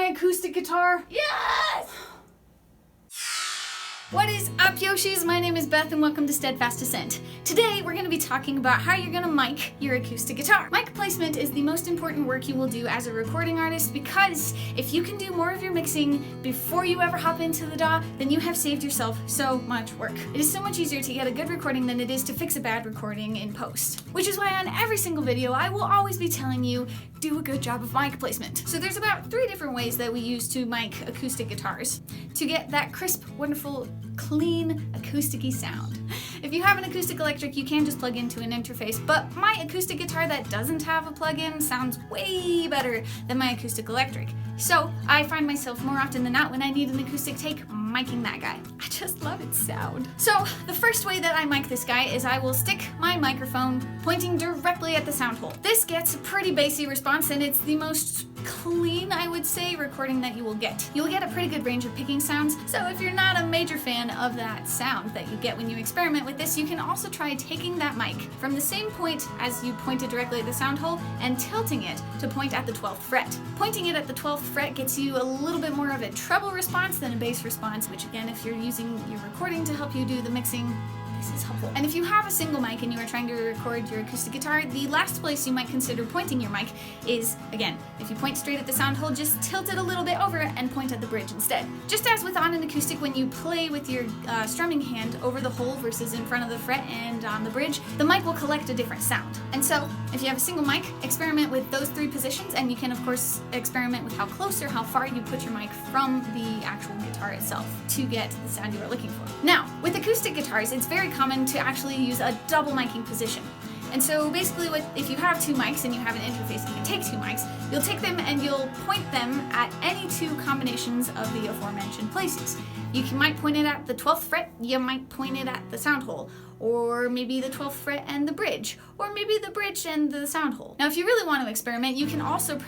my acoustic guitar? Yes! What is up, Yoshis? My name is Beth and welcome to Steadfast Ascent. Today we're going to be talking about how you're going to mic your acoustic guitar. Mic placement is the most important work you will do as a recording artist because if you can do more of your mixing before you ever hop into the DAW, then you have saved yourself so much work. It is so much easier to get a good recording than it is to fix a bad recording in post. Which is why on every single video I will always be telling you, do a good job of mic placement. So there's about 3 different ways that we use to mic acoustic guitars to get that crisp, wonderful, clean, acoustic-y sound. If you have an acoustic electric, you can just plug into an interface, but my acoustic guitar that doesn't have a plug-in sounds way better than my acoustic electric. So I find myself more often than not when I need an acoustic take, miking that guy. I just love its sound. So the first way that I mic this guy is I will stick my microphone pointing directly at the sound hole. This gets a pretty bassy response and it's the most clean, I would say, recording that you will get. You'll get a pretty good range of picking sounds, so if you're not a major fan of that sound that you get when you experiment with this, you can also try taking that mic from the same point as you pointed directly at the sound hole and tilting it to point at the 12th fret. Pointing it at the 12th fret gets you a little bit more of a treble response than a bass response, which again, if you're using your recording to help you do the mixing, this is helpful. And if you have a single mic and you are trying to record your acoustic guitar, the last place you might consider pointing your mic is, again, if you point straight at the sound hole, just tilt it a little bit over and point at the bridge instead. Just as with on an acoustic, when you play with your strumming hand over the hole versus in front of the fret and on the bridge, the mic will collect a different sound. And so, if you have a single mic, experiment with those 3 positions, and you can of course experiment with how close or how far you put your mic from the actual guitar itself to get the sound you are looking for. Now, with acoustic guitars, it's very common to actually use a double miking position. And so basically if you have 2 mics and you have an interface and you can take 2 mics, you'll take them and you'll point them at any 2 combinations of the aforementioned places. You might point it at the 12th fret, you might point it at the sound hole, or maybe the 12th fret and the bridge, or maybe the bridge and the sound hole. Now if you really want to experiment, you can also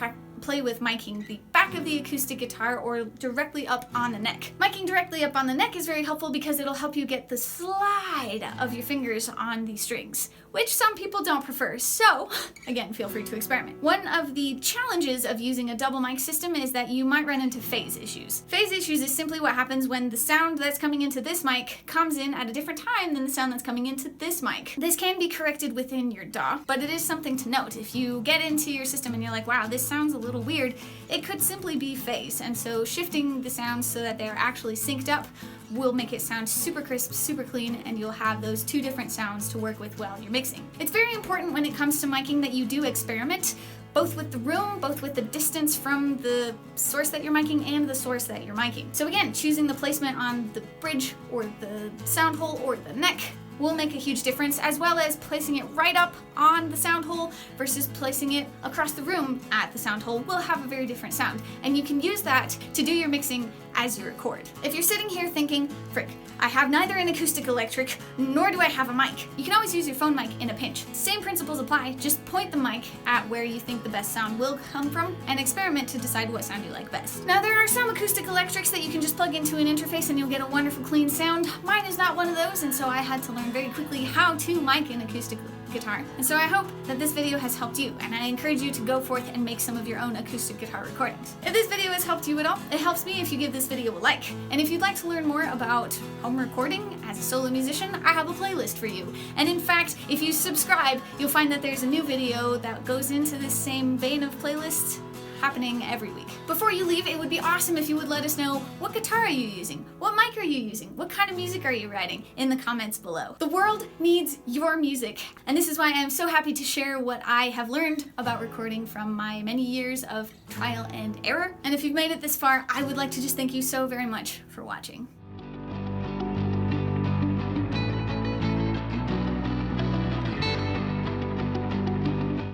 play with miking the back of the acoustic guitar or directly up on the neck. Miking directly up on the neck is very helpful because it'll help you get the slide of your fingers on the strings, which some people don't prefer, so again, feel free to experiment. One of the challenges of using a double mic system is that you might run into phase issues. Phase issues is simply what happens when the sound that's coming into this mic comes in at a different time than the sound that's coming into this mic. This can be corrected within your DAW, but it is something to note. If you get into your system and you're like, wow, this sounds a little weird, it could simply be phase, and so shifting the sounds so that they're actually synced up will make it sound super crisp, super clean, and you'll have those 2 different sounds to work with while you're mixing. It's very important when it comes to miking that you do experiment, both with the room, both with the distance from the source that you're miking and the source that you're miking. So again, choosing the placement on the bridge or the sound hole or the neck will make a huge difference, as well as placing it right up on the sound hole versus placing it across the room at the sound hole will have a very different sound. And you can use that to do your mixing as you record. If you're sitting here thinking, frick, I have neither an acoustic electric nor do I have a mic, you can always use your phone mic in a pinch. Same principles apply, just point the mic at where you think the best sound will come from and experiment to decide what sound you like best. Now there are some acoustic electrics that you can just plug into an interface and you'll get a wonderful clean sound. Mine is not one of those, and so I had to learn very quickly how to mic an acoustic guitar. And so I hope that this video has helped you, and I encourage you to go forth and make some of your own acoustic guitar recordings. If this video has helped you at all, it helps me if you give this video a like. And if you'd like to learn more about home recording as a solo musician, I have a playlist for you. And in fact, if you subscribe, you'll find that there's a new video that goes into this same vein of playlists happening every week. Before you leave, it would be awesome if you would let us know, what guitar are you using? What mic are you using? What kind of music are you writing? In the comments below. The world needs your music, and this is why I am so happy to share what I have learned about recording from my many years of trial and error. And if you've made it this far, I would like to just thank you so very much for watching.